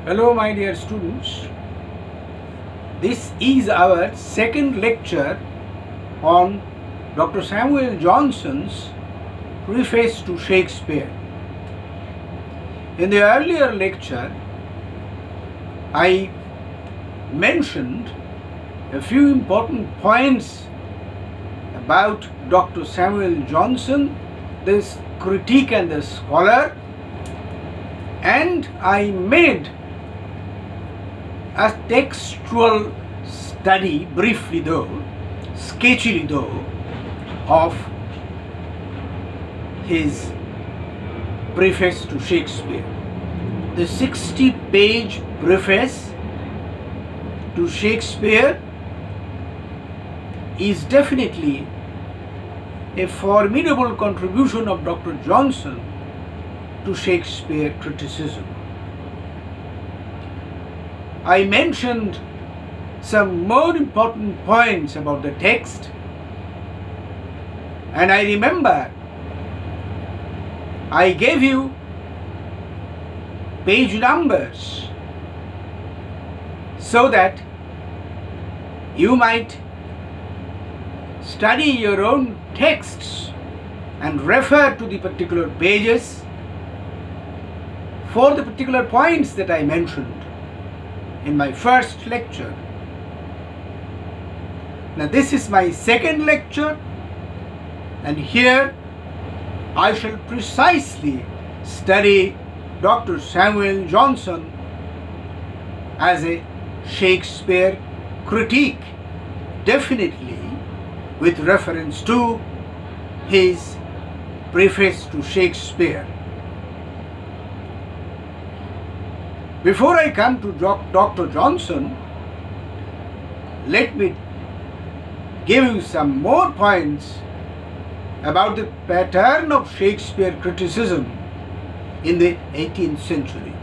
Hello my dear students, this is our second lecture on Dr. Samuel Johnson's Preface to Shakespeare. In the earlier lecture, I mentioned a few important points about Dr. Samuel Johnson, this critic and the scholar, and I made a textual study, briefly though, sketchily though, of his Preface to Shakespeare. The 60-page preface to Shakespeare is definitely a formidable contribution of Dr. Johnson to Shakespeare criticism. I mentioned some more important points about the text, and I remember I gave you page numbers so that you might study your own texts and refer to the particular pages for the particular points that I mentioned in my first lecture. Now this is my second lecture, and here I shall precisely study Dr. Samuel Johnson as a Shakespeare critique, definitely with reference to his Preface to Shakespeare. Before I come to Dr. Johnson, let me give you some more points about the pattern of Shakespeare criticism in the 18th century.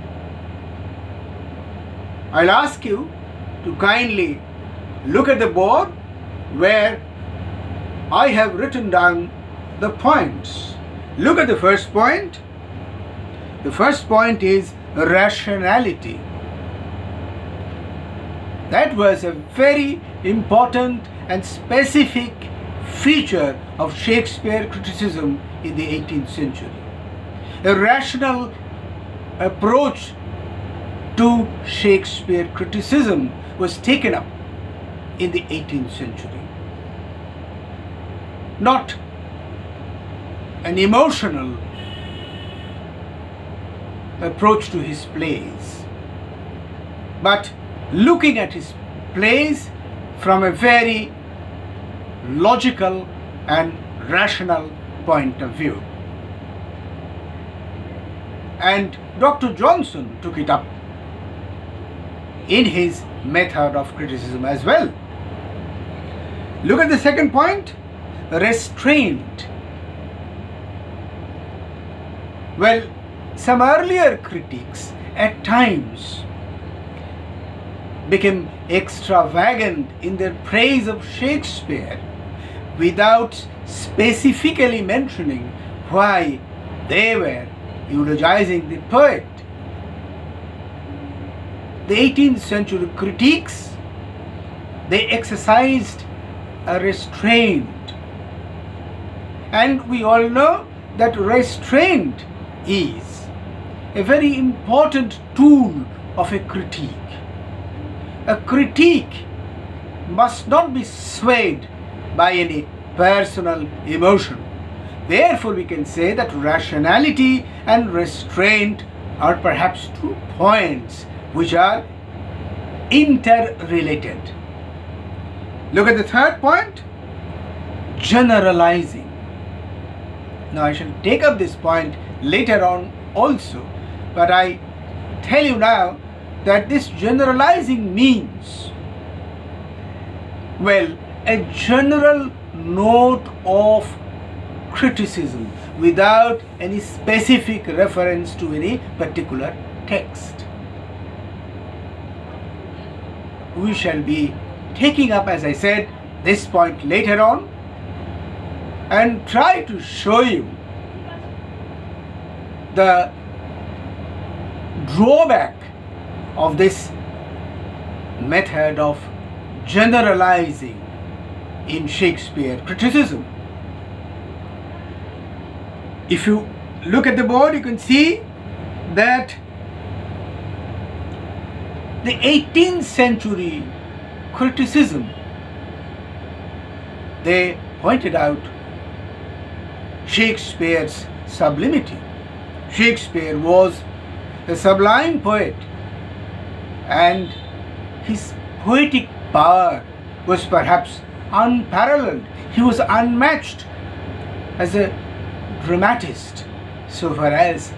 I'll ask you to kindly look at the board where I have written down the points. Look at the first point. The first point is rationality. That was a very important and specific feature of Shakespeare criticism in the 18th century. A rational approach to Shakespeare criticism was taken up in the 18th century. Not an emotional approach to his plays, but looking at his plays from a very logical and rational point of view. And Dr. Johnson took it up in his method of criticism as well. Look at the second point, restraint. Well, some earlier critics at times became extravagant in their praise of Shakespeare without specifically mentioning why they were eulogizing the poet. The 18th century critics, they exercised a restraint, and we all know that restraint is a very important tool of a critique. A critique must not be swayed by any personal emotion. Therefore, we can say that rationality and restraint are perhaps 2 points which are interrelated. Look at the third point, generalizing. Now, I shall take up this point later on also, but I tell you now that this generalizing means, well, a general note of criticism without any specific reference to any particular text. We shall be taking up, as I said, this point later on and try to show you the drawback of this method of generalizing in Shakespeare criticism. If you look at the board, you can see that the 18th century criticism, they pointed out Shakespeare's sublimity. Shakespeare was a sublime poet, and his poetic power was perhaps unparalleled. He was unmatched as a dramatist so far as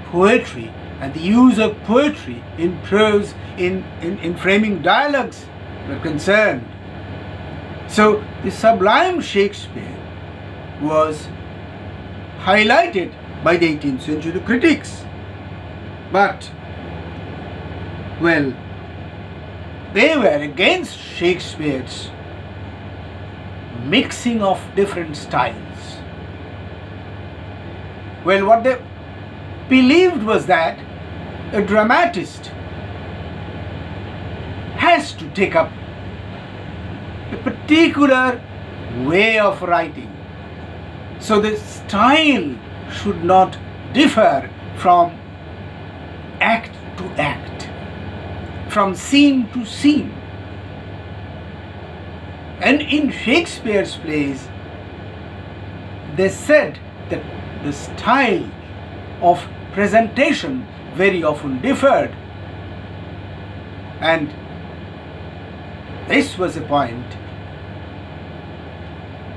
poetry and the use of poetry in prose, in framing dialogues were concerned. So the sublime Shakespeare was highlighted by the 18th century critics. But, well, they were against Shakespeare's mixing of different styles. Well, what they believed was that a dramatist has to take up a particular way of writing. So the style should not differ from act to act, from scene to scene. And in Shakespeare's plays, they said that the style of presentation very often differed. And this was a point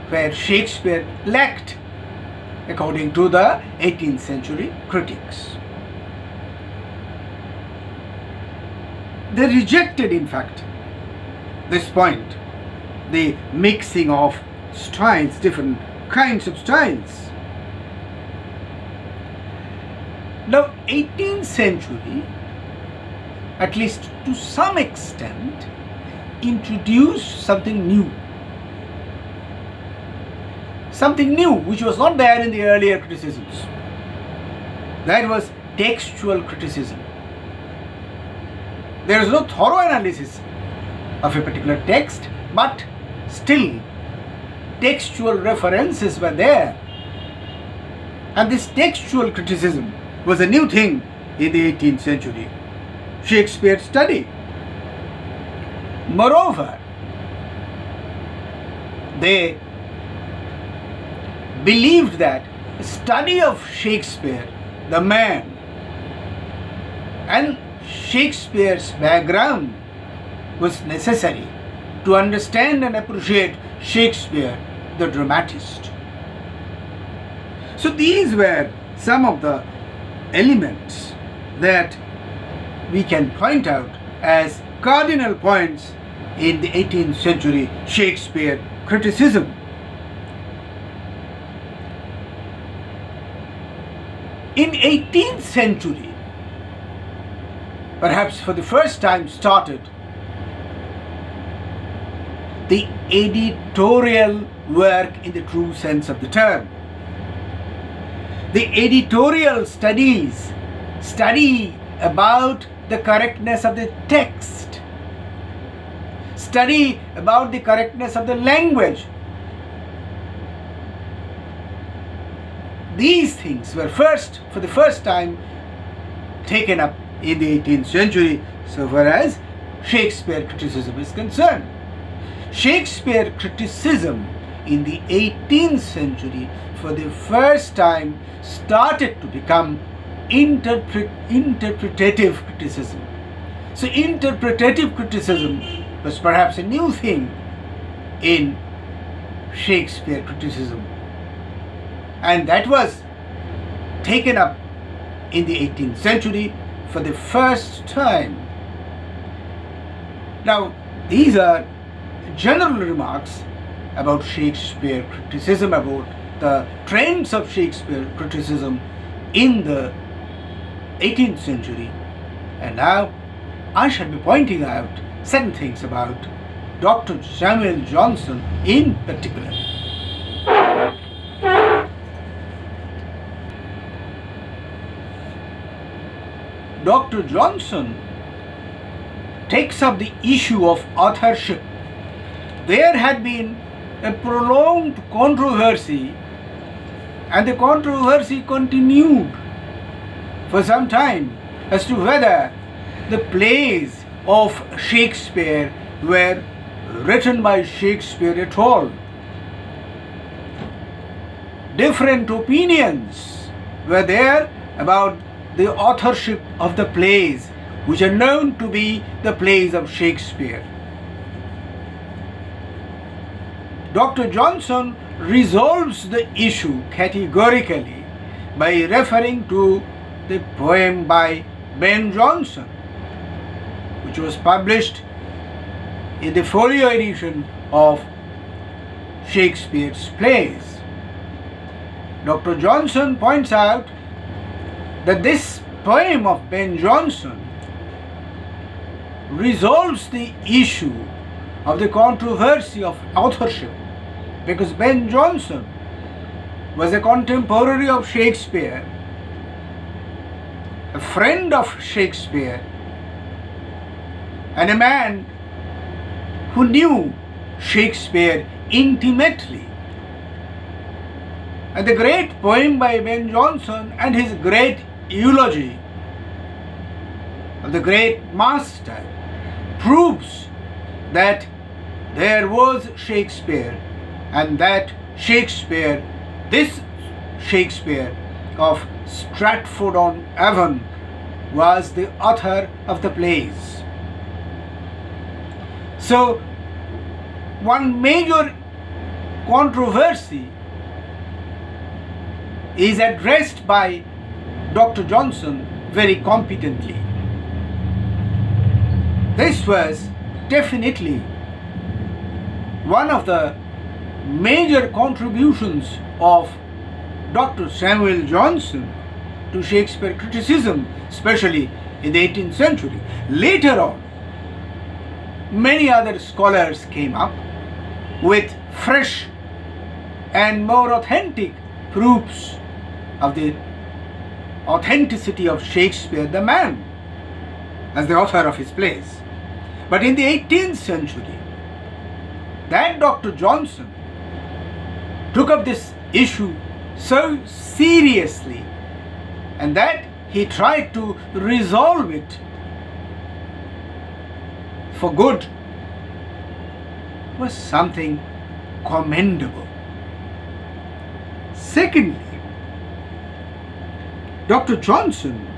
where Shakespeare lacked, according to the 18th century critics. They rejected, in fact, this point, the mixing of styles, different kinds of styles. Now, 18th century, at least to some extent, introduced something new. Something new which was not there in the earlier criticisms. That was textual criticism. There is no thorough analysis of a particular text, but still textual references were there. And this textual criticism was a new thing in the 18th century Shakespeare study. Moreover, they believed that the study of Shakespeare, the man, and Shakespeare's background was necessary to understand and appreciate Shakespeare, the dramatist. So these were some of the elements that we can point out as cardinal points in the 18th century Shakespeare criticism. In 18th century, perhaps for the first time started the editorial work in the true sense of the term. The editorial studies study about the correctness of the text, study about the correctness of the language. These things were for the first time taken up in the 18th century so far as Shakespeare criticism is concerned. Shakespeare criticism in the 18th century for the first time started to become interpretative criticism. So interpretative criticism was perhaps a new thing in Shakespeare criticism, and that was taken up in the 18th century for the first time. Now, these are general remarks about Shakespeare criticism, about the trends of Shakespeare criticism in the 18th century. And now I shall be pointing out certain things about Dr. Samuel Johnson in particular. Dr. Johnson takes up the issue of authorship. There had been a prolonged controversy, and the controversy continued for some time as to whether the plays of Shakespeare were written by Shakespeare at all. Different opinions were there about the authorship of the plays which are known to be the plays of Shakespeare. Dr. Johnson resolves the issue categorically by referring to the poem by Ben Jonson, which was published in the folio edition of Shakespeare's plays. Dr. Johnson points out that this poem of Ben Jonson resolves the issue of the controversy of authorship, because Ben Jonson was a contemporary of Shakespeare, a friend of Shakespeare, and a man who knew Shakespeare intimately. And the great poem by Ben Jonson and his great eulogy of the great master proves that there was Shakespeare, and that Shakespeare, this Shakespeare of Stratford-on-Avon, was the author of the plays. So, one major controversy is addressed by Dr. Johnson very competently. This was definitely one of the major contributions of Dr. Samuel Johnson to Shakespeare criticism, especially in the 18th century. Later on, many other scholars came up with fresh and more authentic proofs of the authenticity of Shakespeare, the man, as the author of his plays. But in the 18th century, that Dr. Johnson took up this issue so seriously, and that he tried to resolve it for good, was something commendable. Secondly, Dr. Johnson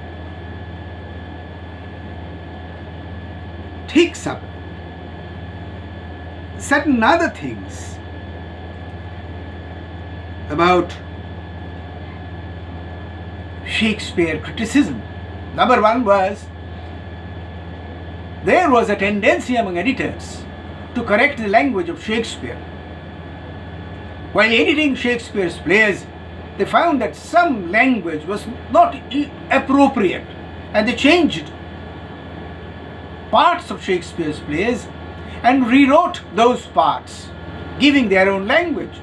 takes up certain other things about Shakespeare criticism. Number one was, there was a tendency among editors to correct the language of Shakespeare. While editing Shakespeare's plays, they found that some language was not appropriate, and they changed parts of Shakespeare's plays and rewrote those parts, giving their own language.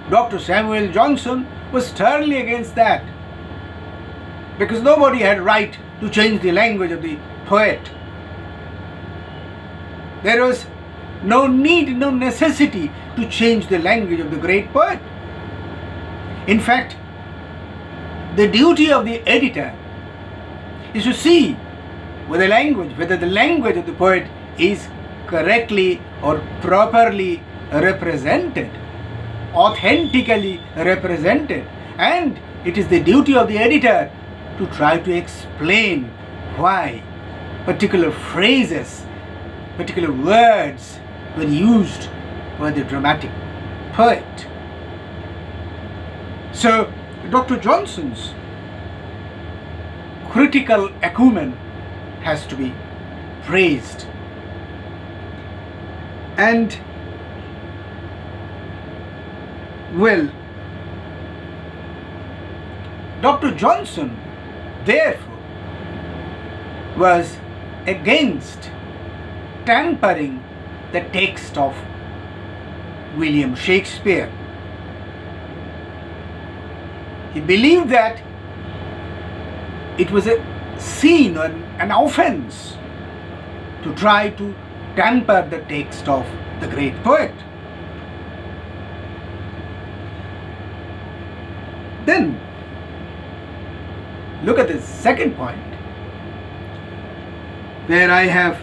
Dr. Samuel Johnson was sternly against that, because nobody had right to change the language of the poet. There was no need, no necessity to change the language of the great poet. In fact, the duty of the editor is to see whether the language of the poet is correctly or properly represented, authentically represented, and it is the duty of the editor to try to explain why particular phrases, particular words were used by the dramatic poet. So, Dr. Johnson's critical acumen has to be praised. And, well, Dr. Johnson, therefore, was against tampering the text of William Shakespeare. He believed that it was a sin or an offense to try to tamper the text of the great poet. Then look at the second point, where I have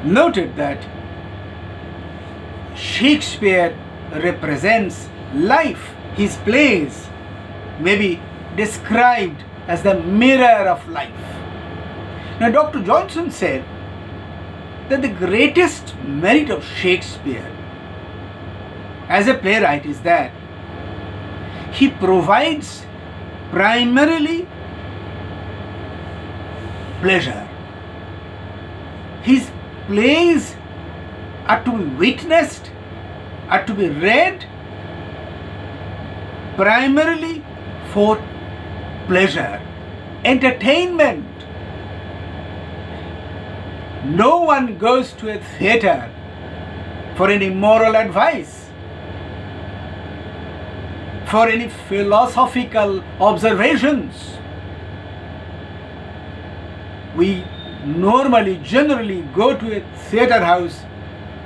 noted that Shakespeare represents life. His plays may be described as the mirror of life. Now, Dr. Johnson said that the greatest merit of Shakespeare as a playwright is that he provides primarily pleasure. His plays are to be witnessed, are to be read primarily for pleasure, entertainment. No one goes to a theatre for any moral advice, for any philosophical observations. We normally, generally go to a theatre house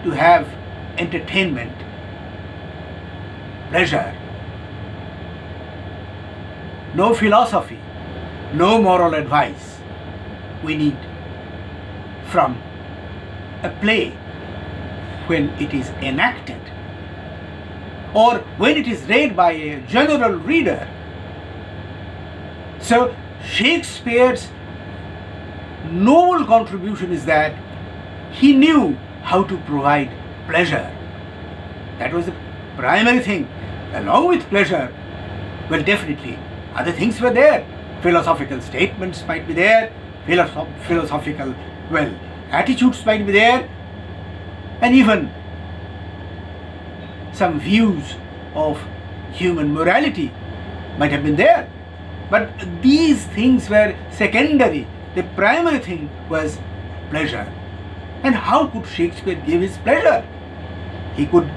to have entertainment, pleasure. No philosophy, no moral advice we need from a play when it is enacted or when it is read by a general reader. So Shakespeare's noble contribution is that he knew how to provide pleasure. That was the primary thing. Along with pleasure, well, definitely other things were there. Philosophical statements might be there, philosophical, well, attitudes might be there, and even some views of human morality might have been there. But these things were secondary. The primary thing was pleasure. And how could Shakespeare give his pleasure? He could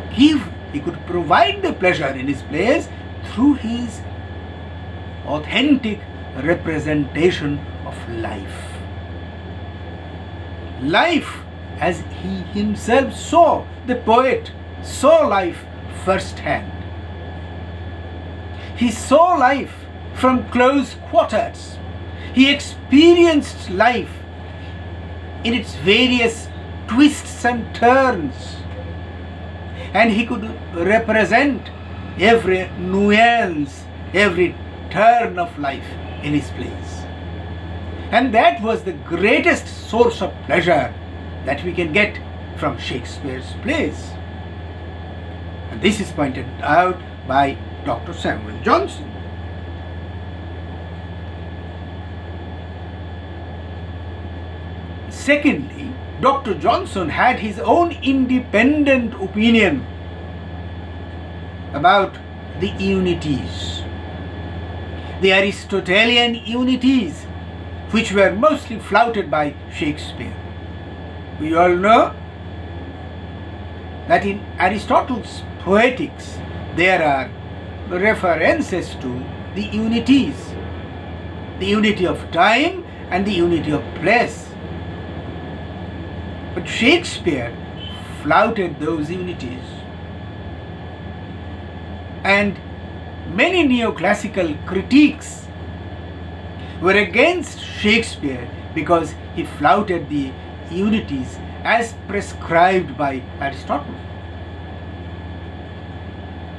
provide the pleasure in his plays through his authentic representation of life. Life as he himself saw. The poet saw life firsthand. He saw life from close quarters. He experienced life in its various twists and turns, and he could represent every nuance, every turn of life in his plays. And that was the greatest source of pleasure that we can get from Shakespeare's plays. And this is pointed out by Dr. Samuel Johnson. Secondly, Dr. Johnson had his own independent opinion about the Unities, the Aristotelian Unities, which were mostly flouted by Shakespeare. We all know that in Aristotle's Poetics there are references to the Unities, the unity of time and the unity of place. But Shakespeare flouted those unities. And many neoclassical critiques were against Shakespeare because he flouted the unities as prescribed by Aristotle.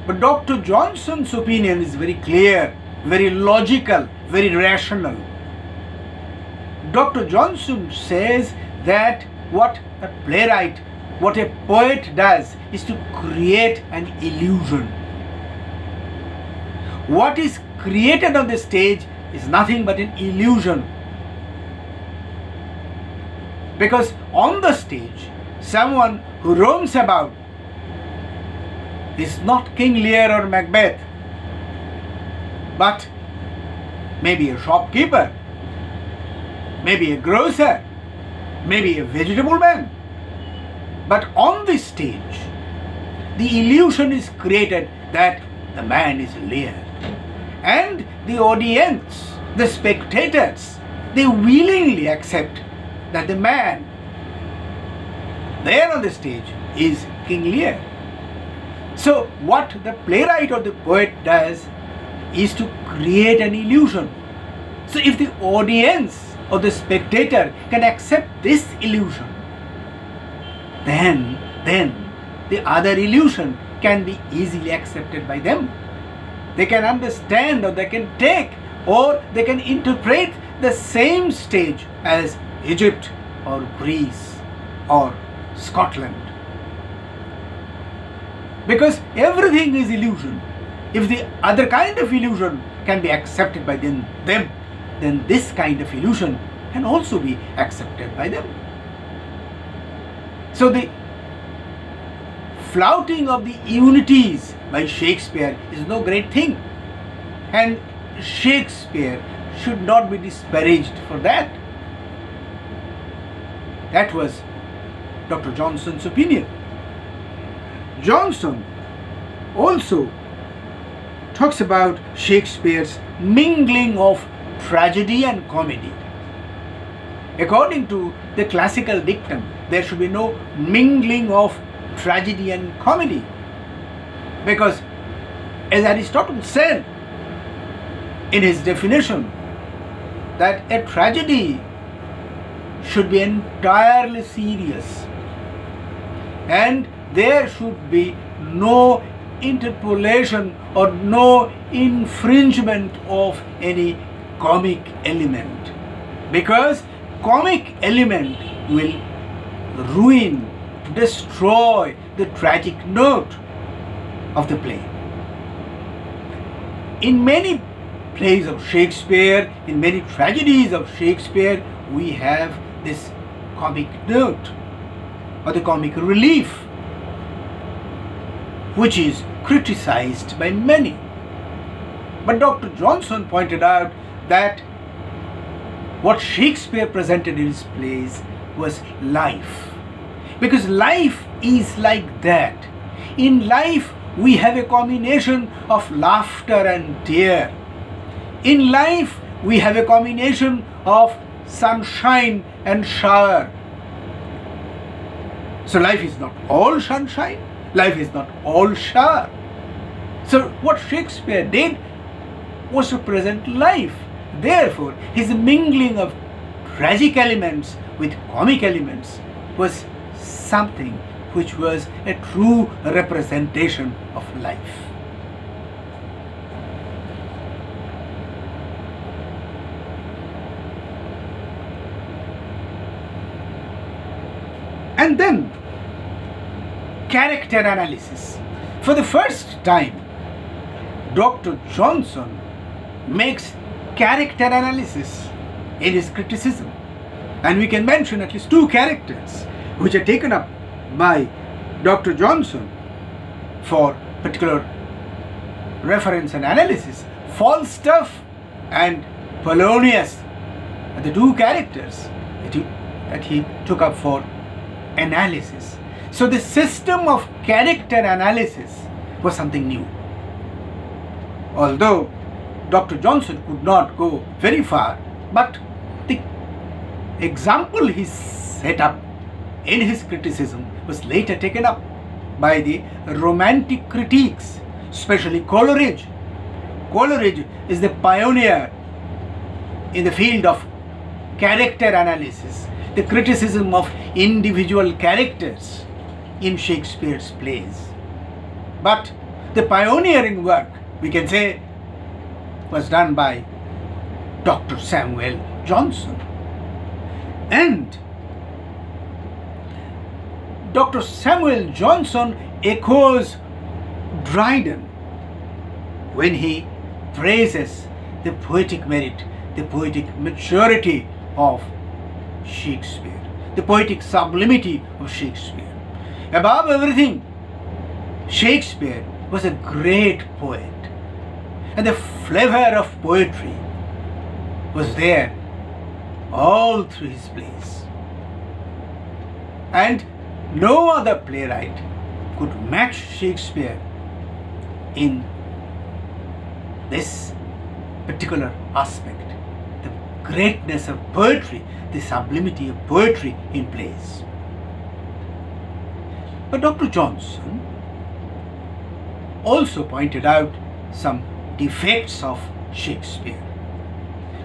But Dr. Johnson's opinion is very clear, very logical, very rational. Dr. Johnson says that what a playwright, what a poet does is to create an illusion. What is created on the stage is nothing but an illusion. Because on the stage, someone who roams about is not King Lear or Macbeth, but maybe a shopkeeper, maybe a grocer, maybe a vegetable man. But on this stage, the illusion is created that the man is Lear. And the audience, the spectators, they willingly accept that the man there on the stage is King Lear. So what the playwright or the poet does is to create an illusion. So if the audience or the spectator can accept this illusion, then the other illusion can be easily accepted by them. They can understand, or they can take, or they can interpret the same stage as Egypt or Greece or Scotland. Because everything is illusion. If the other kind of illusion can be accepted by them, then this kind of illusion can also be accepted by them. So the flouting of the Unities by Shakespeare is no great thing, and Shakespeare should not be disparaged for that. That was Dr. Johnson's opinion. Johnson also talks about Shakespeare's mingling of tragedy and comedy. According to the classical dictum, there should be no mingling of tragedy and comedy, because as Aristotle said in his definition, that a tragedy should be entirely serious and there should be no interpolation or no infringement of any comic element, because comic element will ruin, destroy the tragic note of the play. In many plays of Shakespeare, in many tragedies of Shakespeare, we have this comic note or the comic relief, which is criticized by many. But Dr. Johnson pointed out that what Shakespeare presented in his plays was life. Because life is like that. In life, we have a combination of laughter and tear. In life, we have a combination of sunshine and shower. So life is not all sunshine, life is not all shower. So what Shakespeare did was to present life. Therefore, his mingling of tragic elements with comic elements was something which was a true representation of life. And then, character analysis. For the first time, Dr. Johnson makes character analysis in his criticism. And we can mention at least two characters which are taken up by Dr. Johnson for particular reference and analysis. Falstaff and Polonius are the two characters that he took up for analysis. So the system of character analysis was something new. Although Dr. Johnson could not go very far, but the example he set up in his criticism was later taken up by the Romantic critiques, especially Coleridge. Coleridge is the pioneer in the field of character analysis, the criticism of individual characters in Shakespeare's plays. But the pioneering work, we can say, was done by Dr. Samuel Johnson. And Dr. Samuel Johnson echoes Dryden when he praises the poetic merit, the poetic maturity of Shakespeare, the poetic sublimity of Shakespeare. Above everything, Shakespeare was a great poet, and the flavor of poetry was there all through his plays. And no other playwright could match Shakespeare in this particular aspect, the greatness of poetry, the sublimity of poetry in plays. But Dr. Johnson also pointed out some defects of Shakespeare.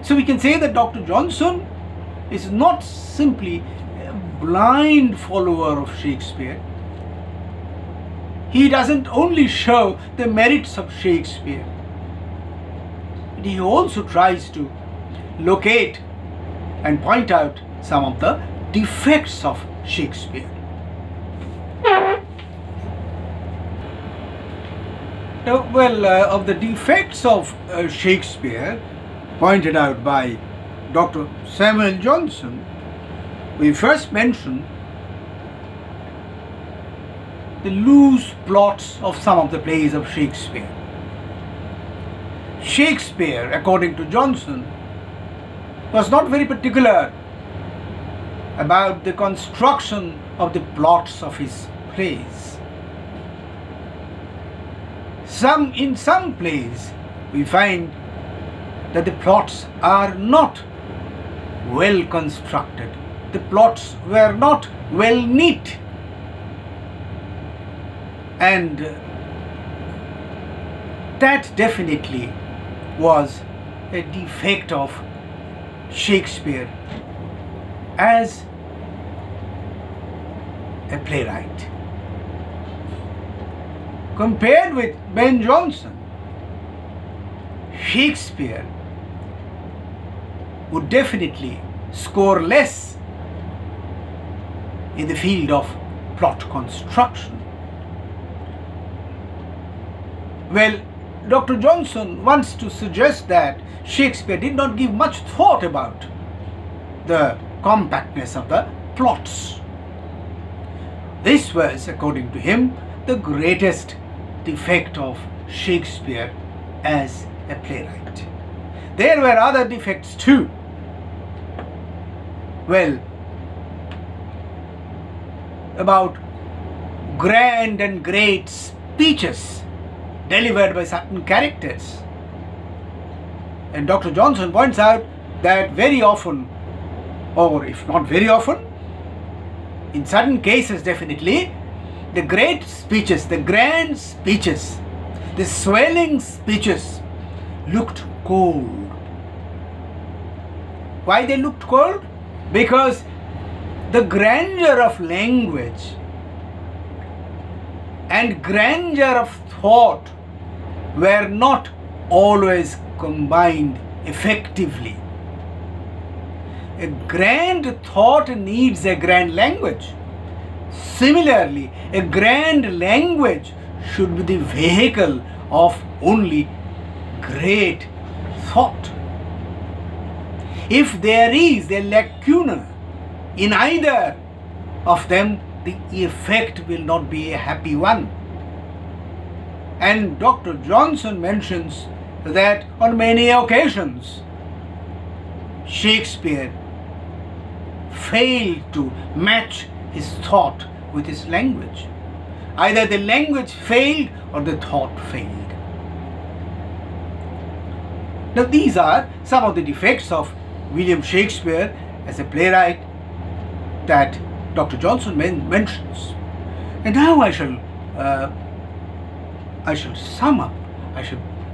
So we can say that Dr. Johnson is not simply a blind follower of Shakespeare. He doesn't only show the merits of Shakespeare, but he also tries to locate and point out some of the defects of Shakespeare. Of the defects of Shakespeare pointed out by Dr. Samuel Johnson, we first mention the loose plots of some of the plays of Shakespeare. Shakespeare, according to Johnson, was not very particular about the construction of the plots of his plays. In some plays, we find that the plots are not well constructed. The plots were not well knit. And that definitely was a defect of Shakespeare as a playwright. Compared with Ben Jonson, Shakespeare would definitely score less in the field of plot construction. Well, Dr. Johnson wants to suggest that Shakespeare did not give much thought about the compactness of the plots. This was, according to him, the greatest defect of Shakespeare as a playwright. There were other defects too. Well, about grand and great speeches delivered by certain characters. And Dr. Johnson points out that very often, or if not very often, in certain cases definitely, the great speeches, the grand speeches, the swelling speeches looked cold. Why they looked cold? Because the grandeur of language and grandeur of thought were not always combined effectively. A grand thought needs a grand language. Similarly, a grand language should be the vehicle of only great thought. If there is a lacuna in either of them, the effect will not be a happy one. And Dr. Johnson mentions that on many occasions Shakespeare failed to match his thought with his language. Either the language failed or the thought failed. Now these are some of the defects of William Shakespeare as a playwright that Dr. Johnson mentions. And now I shall sum up.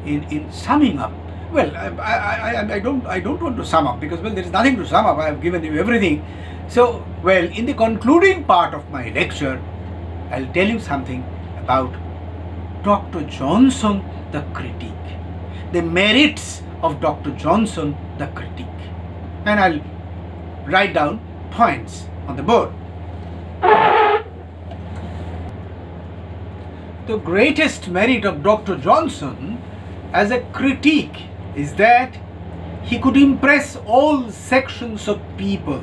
In summing up. Well, I don't want to sum up because there is nothing to sum up. I have given you everything. So, well, in the concluding part of my lecture, I'll tell you something about Dr. Johnson, the critic, the merits of Dr. Johnson, the critic, and I'll write down points on the board. The greatest merit of Dr. Johnson as a critique is that he could impress all sections of people.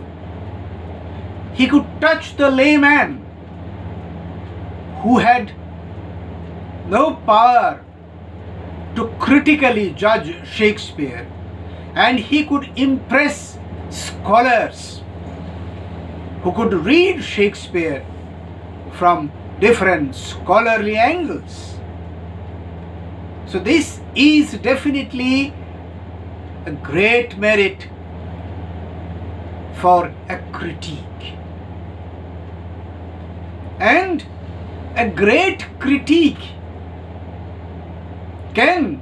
He could touch the layman who had no power to critically judge Shakespeare, and he could impress scholars who could read Shakespeare from different scholarly angles. So this is definitely a great merit for a critique. And a great critique can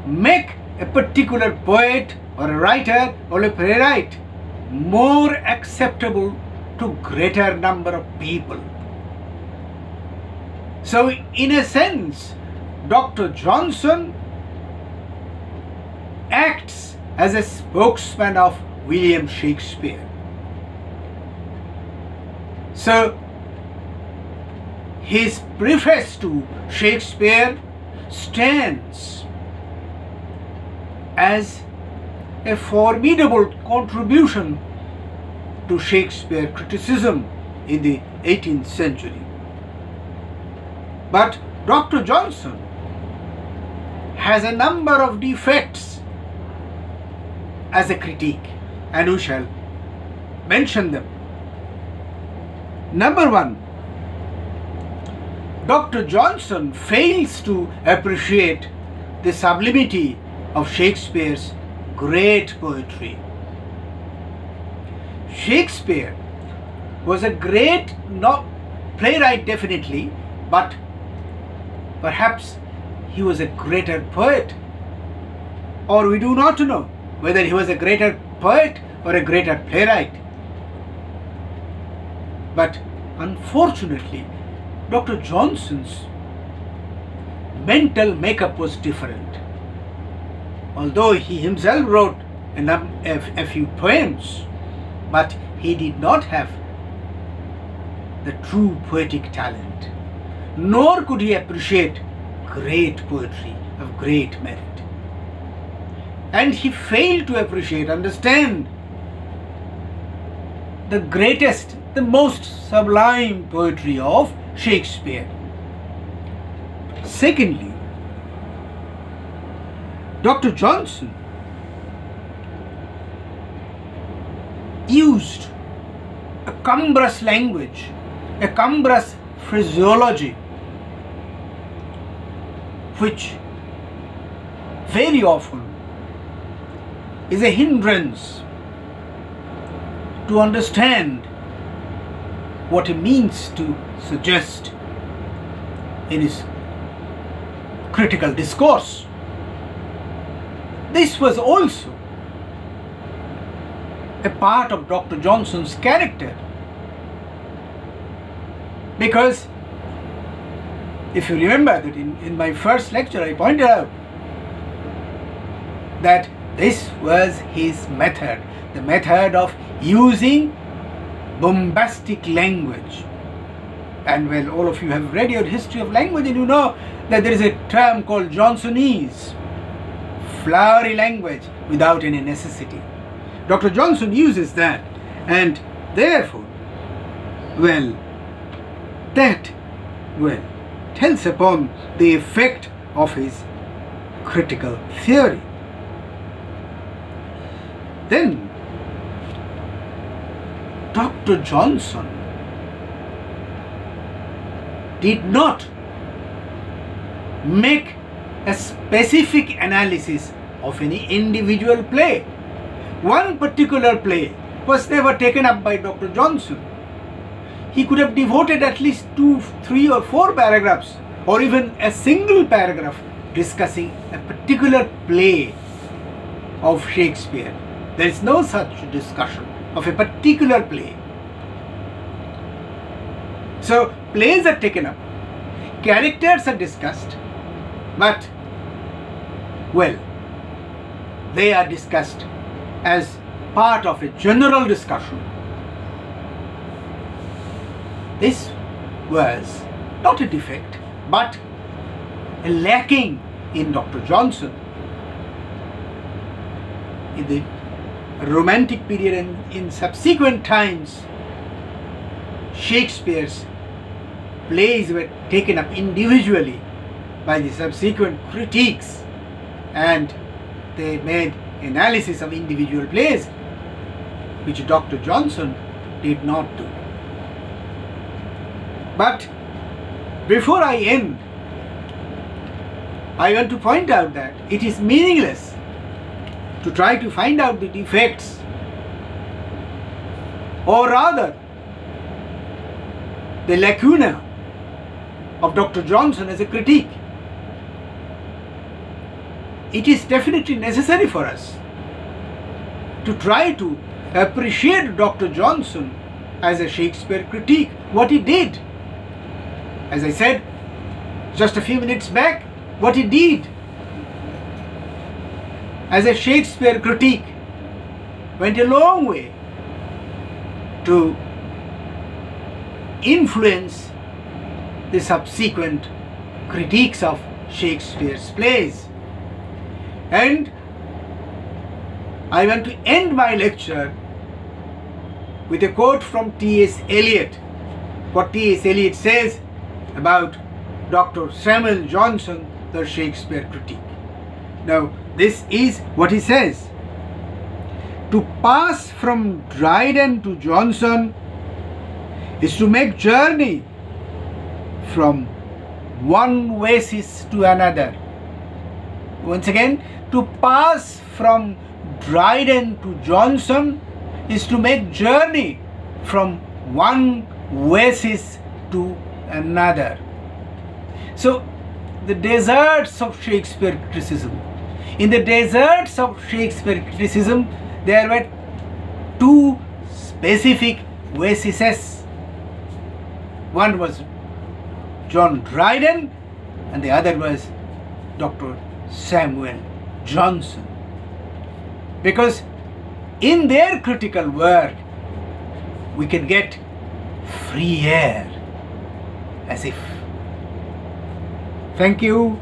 make a particular poet or a writer or a playwright more acceptable to greater number of people. So in a sense, Dr. Johnson acts as a spokesman of William Shakespeare. So his preface to Shakespeare stands as a formidable contribution to Shakespeare criticism in the 18th century. But Dr. Johnson has a number of defects as a critique, and we shall mention them. Number one, Dr. Johnson fails to appreciate the sublimity of Shakespeare's great poetry. Shakespeare was a great playwright definitely, but perhaps he was a greater poet, or we do not know whether he was a greater poet or a greater playwright. But unfortunately, Dr. Johnson's mental makeup was different. Although he himself wrote a few poems, but he did not have the true poetic talent, nor could he appreciate great poetry of great merit. And he failed to appreciate, understand the greatest, the most sublime poetry of Shakespeare. Secondly, Dr. Johnson used a Cumbras language, a Cumbras phraseology, which very often is a hindrance to understand what he means to suggest in his critical discourse. This was also a part of Dr. Johnson's character, because if you remember that in my first lecture I pointed out that this was his method, the method of using bombastic language. And well, all of you have read your history of language and you know that there is a term called Johnsonese, flowery language without any necessity. Dr. Johnson uses that, and therefore, that tells upon the effect of his critical theory. Then Dr. Johnson did not make a specific analysis of any individual play. One particular play was never taken up by Dr. Johnson. He could have devoted at least 2, 3 or 4 paragraphs, or even a single paragraph discussing a particular play of Shakespeare. There is no such discussion of a particular play. So plays are taken up, characters are discussed, but they are discussed as part of a general discussion. This was not a defect, but a lacking in Dr. Johnson. In the Romantic period and in subsequent times, Shakespeare's plays were taken up individually by the subsequent critiques, and they made analysis of individual plays, which Dr. Johnson did not do. But before I end, I want to point out that it is meaningless to try to find out the defects or rather the lacuna of Dr. Johnson as a critique. It is definitely necessary for us to try to appreciate Dr. Johnson as a Shakespeare critique, what he did. As I said just a few minutes back, what he did as a Shakespeare critique went a long way to influence the subsequent critiques of Shakespeare's plays. And I want to end my lecture with a quote from T.S. Eliot. What T.S. Eliot says about Dr. Samuel Johnson, the Shakespeare critique. Now, this is what he says. To pass from Dryden to Johnson is to make journey from one oasis to another. Once again, to pass from Dryden to Johnson is to make journey from one oasis to another. So, the deserts of Shakespeare criticism. In the deserts of Shakespeare criticism, there were two specific oases. One was John Dryden and the other was Dr. Samuel Johnson. Because in their critical work, we can get free air, as if. Thank you.